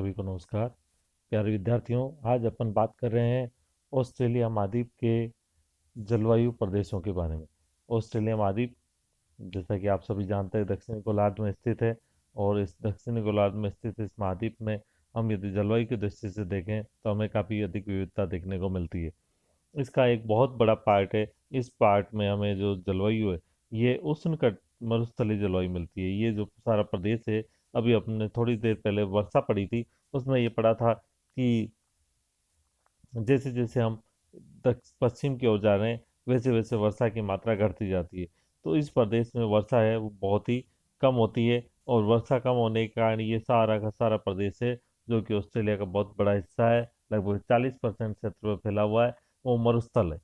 सभी को नमस्कार। प्यारे विद्यार्थियों, आज अपन बात कर रहे हैं ऑस्ट्रेलिया महाद्वीप के जलवायु प्रदेशों के बारे में। ऑस्ट्रेलिया महाद्वीप, जैसा कि आप सभी जानते हैं, दक्षिणी गोलार्ध में स्थित है। और इस दक्षिणी गोलार्ध में स्थित इस महाद्वीप में हम यदि जलवायु की दृष्टि से देखें तो हमें काफ़ी अधिक विविधता देखने को मिलती है। इसका एक बहुत बड़ा पार्ट है। इस पार्ट में हमें जो जलवायु है, ये उष्ण मरुस्थलीय जलवायु मिलती है। ये जो सारा प्रदेश है, अभी अपने थोड़ी देर पहले वर्षा पड़ी थी, उसमें ये पड़ा था कि जैसे जैसे हम पश्चिम की ओर जा रहे हैं, वैसे वैसे वर्षा की मात्रा घटती जाती है। तो इस प्रदेश में वर्षा है वो बहुत ही कम होती है। और वर्षा कम होने के कारण ये सारा का सारा प्रदेश है, जो कि ऑस्ट्रेलिया का बहुत बड़ा हिस्सा है, लगभग 40% क्षेत्र में फैला हुआ है, वो मरुस्थल है।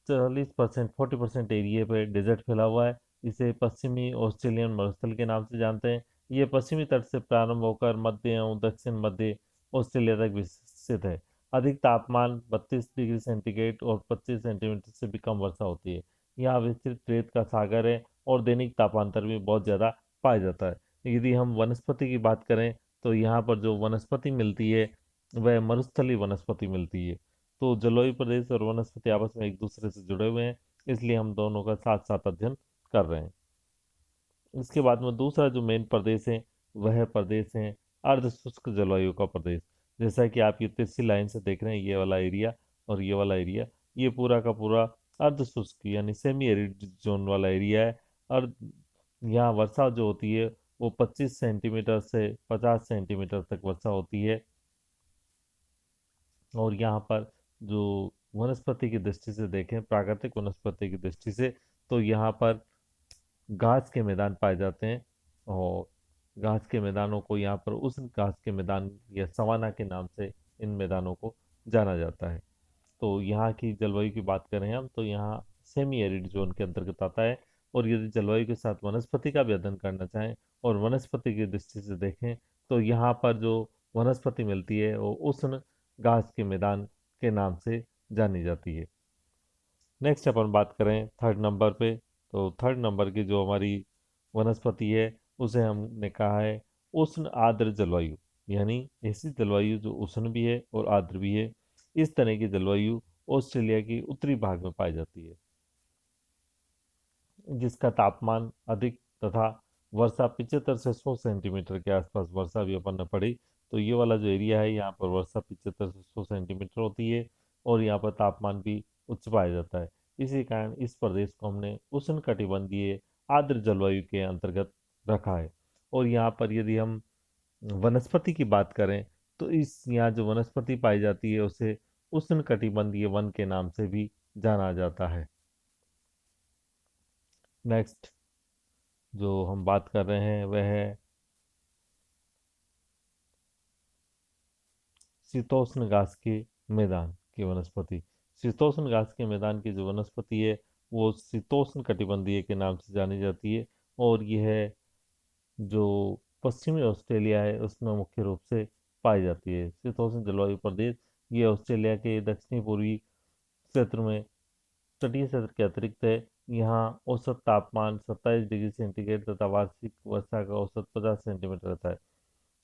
40%, 40% एरिया पे डेजर्ट फैला हुआ है। इसे पश्चिमी ऑस्ट्रेलियन मरुस्थल के नाम से जानते हैं। ये पश्चिमी तट से प्रारंभ होकर मध्य एवं दक्षिण मध्य ऑस्ट्रेलिया तक विस्तृत है। अधिक तापमान 32 डिग्री सेंटीग्रेड और 25 सेंटीमीटर से भी कम वर्षा होती है। यहाँ विस्तृत रेत का सागर है और दैनिक तापांतर भी बहुत ज़्यादा पाया जाता है। यदि हम वनस्पति की बात करें तो यहाँ पर जो वनस्पति मिलती है, वह मरुस्थलीय वनस्पति मिलती है। तो जलवायु प्रदेश और वनस्पति आपस में एक दूसरे से जुड़े हुए हैं, इसलिए हम दोनों का साथ साथ अध्ययन कर रहे हैं। इसके बाद में दूसरा जो मेन प्रदेश है, वह प्रदेश है अर्ध शुष्क जलवायु का प्रदेश। जैसा कि आप ये तिरछी लाइन से देख रहे हैं, ये वाला एरिया और ये वाला एरिया, ये पूरा का पूरा अर्ध शुष्क यानी सेमी एरिड जोन वाला एरिया है। और यहाँ वर्षा जो होती है वो 25 सेंटीमीटर से 50 सेंटीमीटर तक वर्षा होती है। और यहाँ पर जो वनस्पति की दृष्टि से देखें, प्राकृतिक वनस्पति की दृष्टि से, तो यहाँ पर घास के मैदान पाए जाते हैं। और घास के मैदानों को यहाँ पर उस घास के मैदान या सवाना के नाम से इन मैदानों को जाना जाता है। तो यहाँ की जलवायु की बात करें हम, तो यहाँ सेमी एरिड जोन के अंतर्गत आता है। और यदि जलवायु के साथ वनस्पति का भी अध्ययन करना चाहें और वनस्पति की दृष्टि से देखें, तो यहाँ पर जो वनस्पति मिलती है वो उष्ण घास के मैदान के नाम से जानी जाती है। नेक्स्ट अपन बात करें थर्ड नंबर पे, तो थर्ड नंबर की जो हमारी वनस्पति है, उसे हमने कहा है उष्ण आर्द्र जलवायु। यानी ऐसी जलवायु जो उष्ण भी है और आर्द्र भी है। इस तरह की जलवायु ऑस्ट्रेलिया की उत्तरी भाग में पाई जाती है, जिसका तापमान अधिक तथा वर्षा 75 से 100 सेंटीमीटर के आसपास वर्षा भी अपन ने पड़ी। तो ये वाला जो एरिया है, यहाँ पर वर्षा 75 से 100 सेंटीमीटर होती है और यहाँ पर तापमान भी उच्च पाया जाता है। इसी कारण इस प्रदेश को हमने उष्णकटिबंधीय आर्द्र जलवायु के अंतर्गत रखा है। और यहाँ पर यदि हम वनस्पति की बात करें, तो इस यहाँ जो वनस्पति पाई जाती है उसे उष्णकटिबंधीय वन के नाम से भी जाना जाता है। नेक्स्ट जो हम बात कर रहे हैं वह है शीतोष्ण घास के मैदान की वनस्पति। शीतोष्ण घास के मैदान की जो वनस्पति है, वो शीतोष्ण कटिबंधीय के नाम से जानी जाती है। और यह जो पश्चिमी ऑस्ट्रेलिया है उसमें मुख्य रूप से पाई जाती है। शीतोष्ण जलवायु प्रदेश ये ऑस्ट्रेलिया के दक्षिणी पूर्वी क्षेत्र में तटीय क्षेत्र के अतिरिक्त है। यहाँ औसत तापमान 27 डिग्री सेंटीग्रेड तथा वार्षिक वर्षा का औसत 50 सेंटीमीटर रहता है।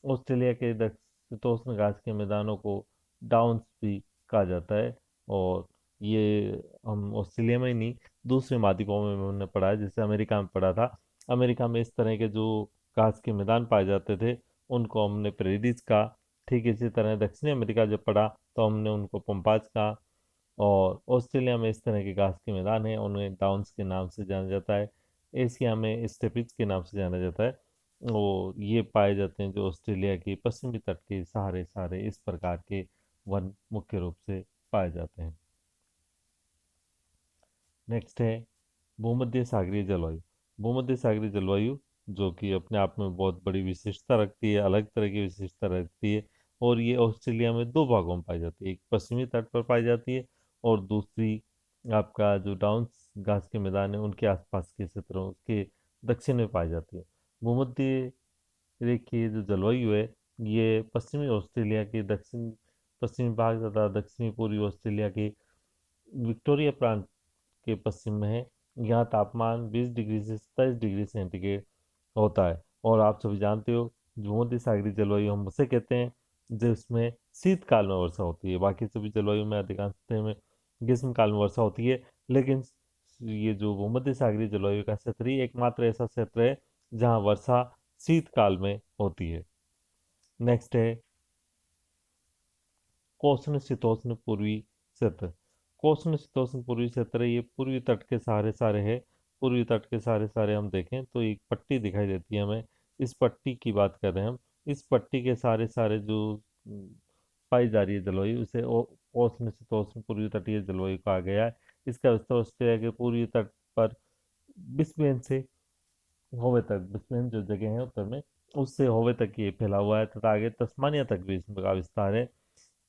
ऑस्ट्रेलिया के शीतोष्ण घास के मैदानों को डाउन्स भी कहा जाता है। और ये हम ऑस्ट्रेलिया में ही नहीं, दूसरे महाद्वीपों में हमने पढ़ा है, जैसे अमेरिका में पढ़ा था। अमेरिका में इस तरह के जो घास के मैदान पाए जाते थे, उनको हमने प्रेरीज का। ठीक इसी तरह दक्षिणी अमेरिका जब पढ़ा तो हमने उनको पंपाज का। और ऑस्ट्रेलिया में इस तरह के घास के मैदान हैं, उन्हें डाउन्स के नाम से जाना जाता है। एशिया में स्टेपिज के नाम से जाना जाता है। वो ये पाए जाते हैं जो ऑस्ट्रेलिया के पश्चिमी तट के सहारे सहारे इस प्रकार के वन मुख्य रूप से पाए जाते हैं। नेक्स्ट है भूमध्य सागरीय जलवायु। भूमध्य सागरीय जलवायु जो कि अपने आप में बहुत बड़ी विशेषता रखती है, अलग तरह की विशेषता रखती है। और ये ऑस्ट्रेलिया में दो भागों में पाई जाती है, एक पश्चिमी तट पर पाई जाती है और दूसरी आपका जो डाउन्स घास के मैदान है उनके आसपास के क्षेत्रों के दक्षिण में पाई जाती है। भूमध्य रेखीय जो जलवायु है, ये पश्चिमी ऑस्ट्रेलिया के दक्षिण पश्चिमी भाग तथा दक्षिणी पूर्वी ऑस्ट्रेलिया के विक्टोरिया प्रांत के पश्चिम में है। यहाँ तापमान 20 डिग्री से 27 डिग्री सेंटीग्रेड होता है। और आप सभी जानते हो भूमध्य सागरीय जलवायु हम उसे कहते हैं जिसमें शीतकाल में वर्षा होती है। बाकी सभी जलवायु में अधिकांश में ग्रीष्म काल में वर्षा होती है, लेकिन ये जो भूमध्य सागरीय जलवायु का क्षेत्र ही एकमात्र ऐसा क्षेत्र है जहाँ वर्षा शीतकाल में होती है। नेक्स्ट है कोष्ण शीतोष्ण पूर्वी क्षेत्र। कोष्ण शीतोष्ण पूर्वी क्षेत्र ये पूर्वी तट के सारे सारे है। पूर्वी तट के सारे सारे हम देखें तो एक पट्टी दिखाई देती है हमें, इस पट्टी की बात कर रहे हैं हम। इस पट्टी के सारे सारे जो पाई जा रही है जलवायु उसे कोष्ण शीतोष्ण पूर्वी तटीय जलवायु कहा गया है। इसका विस्तार ऑस्ट्रेलिया के पूर्वी तट पर ब्रिस्बेन से होवे तक, ब्रिस्बेन जो जगह है उत्तर में, उससे होवे तक ये फैला हुआ है तथा आगे तस्मानिया तक भी इसका विस्तार है।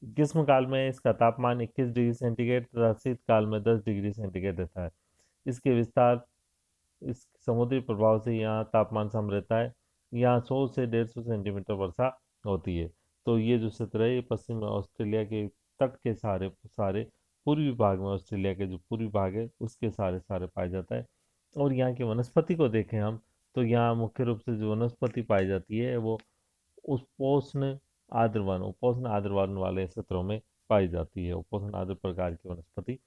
ग्रीष्म काल में इसका तापमान 21 डिग्री सेंटीग्रेड तथा शीतकाल में 10 डिग्री सेंटीग्रेड रहता है। इसके विस्तार इस समुद्री प्रभाव से यहाँ तापमान सम रहता है। यहाँ 100 से 150 सेंटीमीटर वर्षा होती है। तो ये जो क्षेत्र है ये पश्चिम ऑस्ट्रेलिया के तट के सारे सारे पूर्वी भाग में, ऑस्ट्रेलिया के जो पूर्वी भाग है उसके सारे सारे पाया जाता है। और यहाँ की वनस्पति को देखें हम तो यहाँ मुख्य रूप से जो वनस्पति पाई जाती है वो उपोष्ण उपोष्ण आर्द्र वन वाले क्षेत्रों में पाई जाती है। उपोष्ण आर्द्र प्रकार की वनस्पति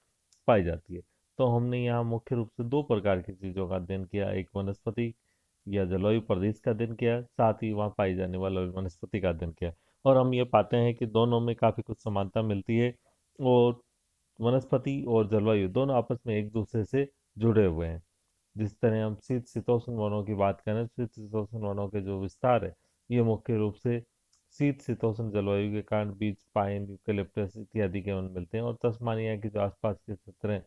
पाई जाती है। तो हमने यहाँ मुख्य रूप से दो प्रकार की चीजों का अध्ययन किया, एक वनस्पति या जलवायु प्रदेश का अध्ययन किया, साथ ही वहाँ पाई जाने वाले वनस्पति का अध्ययन किया। और हम ये पाते हैं कि दोनों में काफी कुछ समानता मिलती है और वनस्पति और जलवायु दोनों आपस में एक दूसरे से जुड़े हुए हैं। जिस तरह हम शीत शीतोष्ण वनों की बात करें, शीत शीतोष्ण वनों के जो विस्तार है ये मुख्य रूप से शीत शीतोष्ण जलवायु के कारण बीच पाइन यूकेलिप्टस इत्यादि के वन मिलते हैं, और तस्मानिया के जो आसपास के क्षेत्र हैं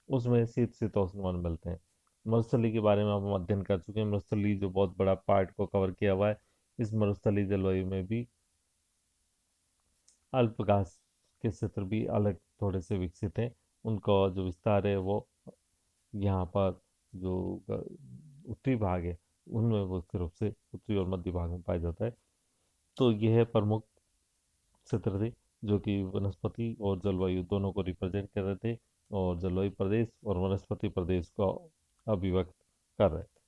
उसमें शीत शीतोष्ण वन मिलते हैं। मरुस्थली के बारे में हम अध्ययन कर चुके हैं। मरुस्थली जो बहुत बड़ा पार्ट को कवर किया हुआ है, इस मरुस्थली जलवायु में भी अल्प घास के क्षेत्र भी अलग थोड़े से विकसित हैं। उनका जो विस्तार है वो यहाँ पर जो उत्तरी भाग है उनमें मुख्य रूप से उत्तरी और मध्य भाग में पाया जाता है। तो यह प्रमुख क्षेत्र थे जो कि वनस्पति और जलवायु दोनों को रिप्रेजेंट कर रहे थे और जलवायु प्रदेश और वनस्पति प्रदेश को अभिव्यक्त कर रहे थे।